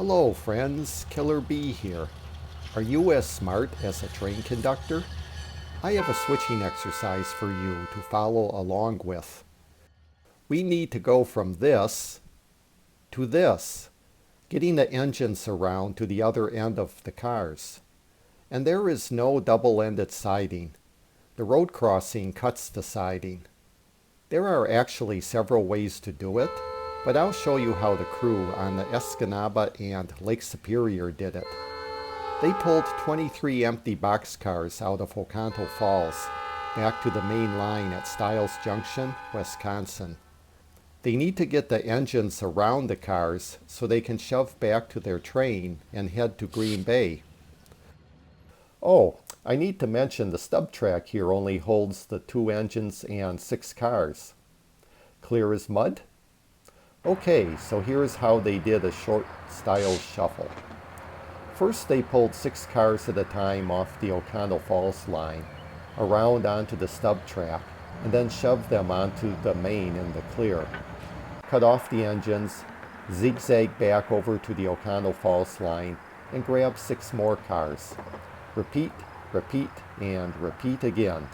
Hello friends, KillerBee here. Are you as smart as a train conductor? I have a switching exercise for you to follow along with. We need to go from this to this, getting the engines around to the other end of the cars. And there is no double-ended siding. The road crossing cuts the siding. There are actually several ways to do it, but I'll show you how the crew on the Escanaba and Lake Superior did it. They pulled 23 empty boxcars out of Oconto Falls back to the main line at Stiles Junction, Wisconsin. They need to get the engines around the cars so they can shove back to their train and head to Green Bay. Oh, I need to mention the stub track here only holds the 2 engines and 6 cars. Clear as mud? Okay, so here's how they did a short Stiles shuffle. First they pulled 6 cars at a time off the Oconto Falls line, around onto the stub track, and then shoved them onto the main in the clear. Cut off the engines, zigzag back over to the Oconto Falls line, and grab 6 more cars. Repeat, repeat, and repeat again.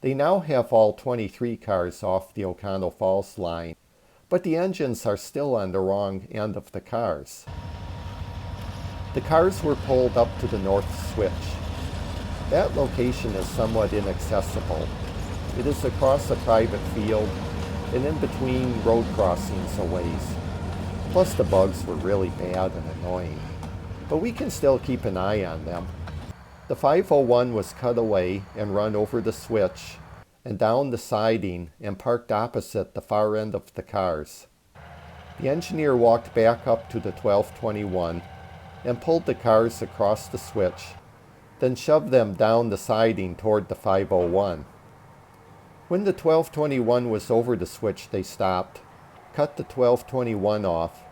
They now have all 23 cars off the Oconto Falls line, but the engines are still on the wrong end of the cars. The cars were pulled up to the north switch. That location is somewhat inaccessible. It is across a private field and in between road crossings a ways. Plus the bugs were really bad and annoying, but we can still keep an eye on them. The 501 was cut away and run over the switch and down the siding and parked opposite the far end of the cars. The engineer walked back up to the 1221 and pulled the cars across the switch, then shoved them down the siding toward the 501. When the 1221 was over the switch, they stopped, cut the 1221 off,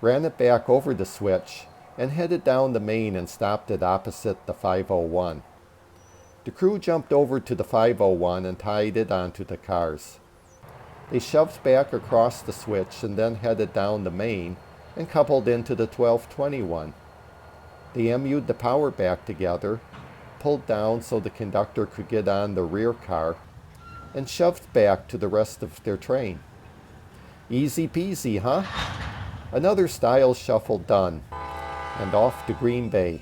ran it back over the switch, and headed down the main and stopped it opposite the 501. The crew jumped over to the 501 and tied it onto the cars. They shoved back across the switch and then headed down the main and coupled into the 1221. They MU'd the power back together, pulled down so the conductor could get on the rear car, and shoved back to the rest of their train. Easy peasy, huh? Another Stiles shuffle done, and off to Green Bay.